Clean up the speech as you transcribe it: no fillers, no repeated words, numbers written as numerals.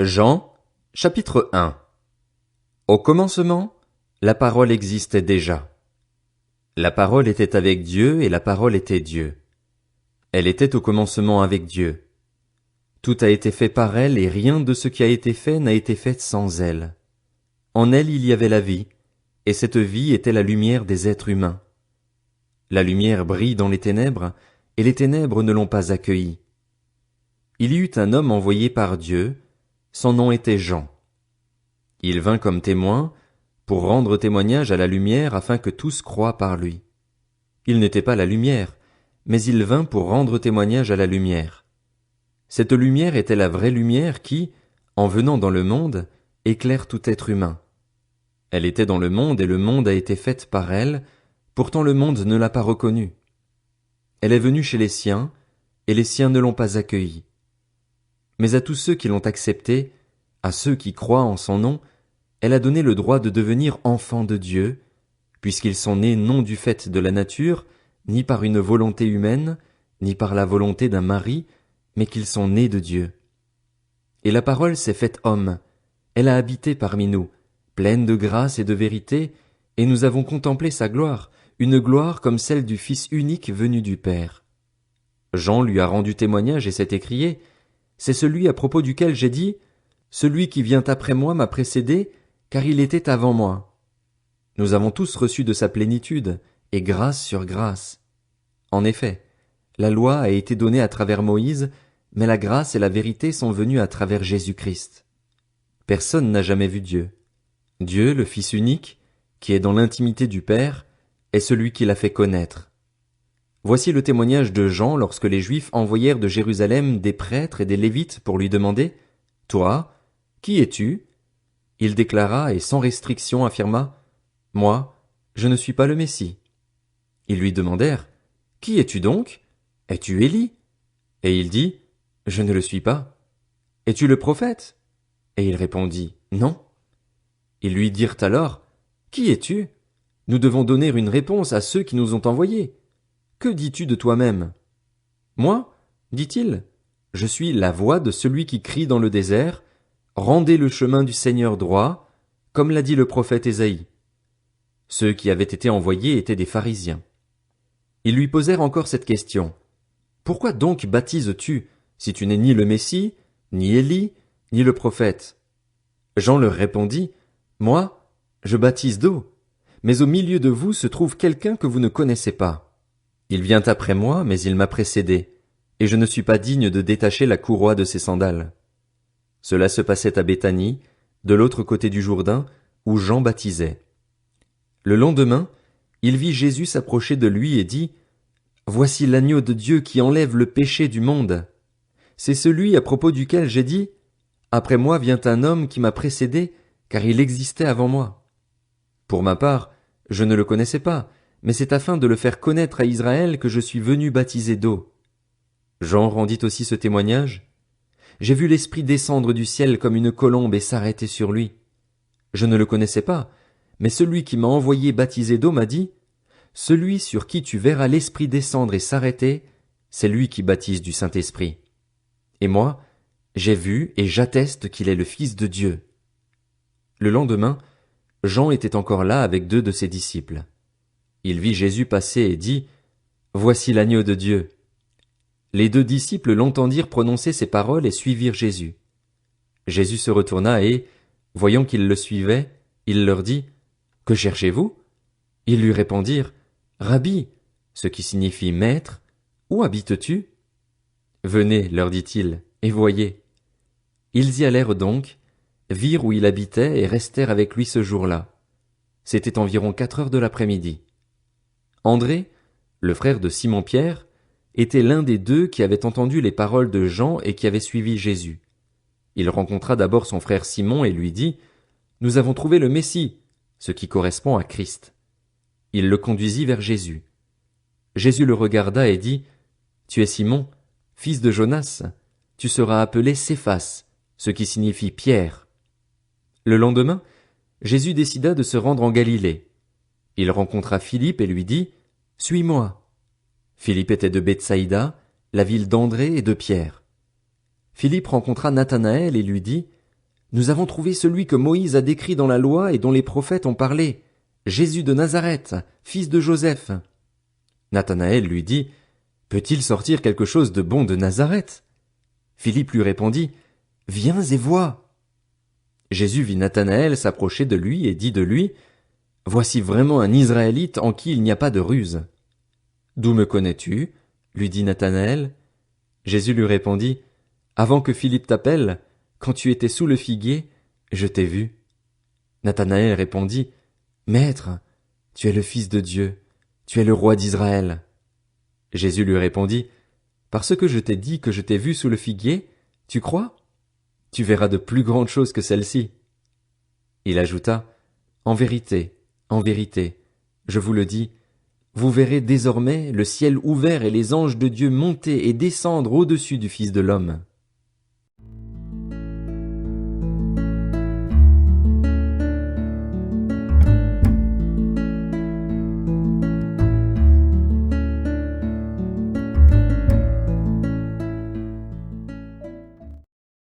Jean, chapitre 1. Au commencement, la parole existait déjà. La parole était avec Dieu et la parole était Dieu. Elle était au commencement avec Dieu. Tout a été fait par elle et rien de ce qui a été fait n'a été fait sans elle. En elle il y avait la vie, et cette vie était la lumière des êtres humains. La lumière brille dans les ténèbres, et les ténèbres ne l'ont pas accueillie. Il y eut un homme envoyé par Dieu, son nom était Jean. Il vint comme témoin, pour rendre témoignage à la lumière afin que tous croient par lui. Il n'était pas la lumière, mais il vint pour rendre témoignage à la lumière. Cette lumière était la vraie lumière qui, en venant dans le monde, éclaire tout être humain. Elle était dans le monde et le monde a été fait par elle, pourtant le monde ne l'a pas reconnue. Elle est venue chez les siens, et les siens ne l'ont pas accueillie. Mais à tous ceux qui l'ont acceptée, à ceux qui croient en son nom, elle a donné le droit de devenir enfants de Dieu, puisqu'ils sont nés non du fait de la nature, ni par une volonté humaine, ni par la volonté d'un mari, mais qu'ils sont nés de Dieu. Et la parole s'est faite homme, elle a habité parmi nous, pleine de grâce et de vérité, et nous avons contemplé sa gloire, une gloire comme celle du Fils unique venu du Père. Jean lui a rendu témoignage et s'est écrié, « C'est celui à propos duquel j'ai dit, celui qui vient après moi m'a précédé, car il était avant moi. » Nous avons tous reçu de sa plénitude, et grâce sur grâce. En effet, la loi a été donnée à travers Moïse, mais la grâce et la vérité sont venues à travers Jésus-Christ. Personne n'a jamais vu Dieu. Dieu, le Fils unique, qui est dans l'intimité du Père, est celui qui l'a fait connaître. Voici le témoignage de Jean lorsque les Juifs envoyèrent de Jérusalem des prêtres et des Lévites pour lui demander « Toi, qui es-tu » Il déclara et sans restriction affirma « Moi, je ne suis pas le Messie. » Ils lui demandèrent « Qui es-tu donc? Es-tu Élie » Et il dit « Je ne le suis pas. » « Es-tu le prophète » Et il répondit « Non. » Ils lui dirent alors « Qui es-tu? Nous devons donner une réponse à ceux qui nous ont envoyés. Que dis-tu de toi-même? » Moi, dit-il, je suis la voix de celui qui crie dans le désert, rendez le chemin du Seigneur droit, comme l'a dit le prophète Ésaïe. Ceux qui avaient été envoyés étaient des pharisiens. Ils lui posèrent encore cette question. Pourquoi donc baptises-tu, si tu n'es ni le Messie, ni Élie, ni le prophète? Jean leur répondit, moi, je baptise d'eau, mais au milieu de vous se trouve quelqu'un que vous ne connaissez pas. Il vient après moi, mais il m'a précédé, et je ne suis pas digne de détacher la courroie de ses sandales. Cela se passait à Béthanie, de l'autre côté du Jourdain, où Jean baptisait. Le lendemain, il vit Jésus s'approcher de lui et dit, « Voici l'agneau de Dieu qui enlève le péché du monde. C'est celui à propos duquel j'ai dit, « Après moi vient un homme qui m'a précédé, car il existait avant moi. » Pour ma part, je ne le connaissais pas, mais c'est afin de le faire connaître à Israël que je suis venu baptiser d'eau. Jean rendit aussi ce témoignage. J'ai vu l'Esprit descendre du ciel comme une colombe et s'arrêter sur lui. Je ne le connaissais pas, mais celui qui m'a envoyé baptiser d'eau m'a dit, celui sur qui tu verras l'Esprit descendre et s'arrêter, c'est lui qui baptise du Saint-Esprit. Et moi, j'ai vu et j'atteste qu'il est le Fils de Dieu. Le lendemain, Jean était encore là avec 2 de ses disciples. Il vit Jésus passer et dit, « Voici l'agneau de Dieu. » Les 2 disciples l'entendirent prononcer ces paroles et suivirent Jésus. Jésus se retourna et, voyant qu'ils le suivaient, il leur dit, « Que cherchez-vous » Ils lui répondirent, « Rabbi, ce qui signifie maître, où habites-tu » Venez, leur dit-il, et voyez. Ils y allèrent donc, virent où il habitait et restèrent avec lui ce jour-là. C'était environ 4 heures de l'après-midi. André, le frère de Simon-Pierre, était l'un des 2 qui avaient entendu les paroles de Jean et qui avaient suivi Jésus. Il rencontra d'abord son frère Simon et lui dit, « Nous avons trouvé le Messie, ce qui correspond à Christ. » Il le conduisit vers Jésus. Jésus le regarda et dit, « Tu es Simon, fils de Jonas, tu seras appelé Céphas, ce qui signifie Pierre. » Le lendemain, Jésus décida de se rendre en Galilée. Il rencontra Philippe et lui dit, « Suis-moi. » Philippe était de Bethsaïda, la ville d'André et de Pierre. Philippe rencontra Nathanaël et lui dit, Nous avons trouvé celui que Moïse a décrit dans la loi et dont les prophètes ont parlé, Jésus de Nazareth, fils de Joseph. Nathanaël lui dit, peut-il sortir quelque chose de bon de Nazareth? Philippe lui répondit, viens et vois. Jésus vit Nathanaël s'approcher de lui et dit de lui, voici vraiment un Israélite en qui il n'y a pas de ruse. D'où me connais-tu? Lui dit Nathanaël. Jésus lui répondit, avant que Philippe t'appelle, quand tu étais sous le figuier, je t'ai vu. Nathanaël répondit, Maître, tu es le Fils de Dieu, tu es le roi d'Israël. Jésus lui répondit, parce que je t'ai dit que je t'ai vu sous le figuier, tu crois? Tu verras de plus grandes choses que celles-ci. Il ajouta, en vérité, je vous le dis, vous verrez désormais le ciel ouvert et les anges de Dieu monter et descendre au-dessus du Fils de l'homme.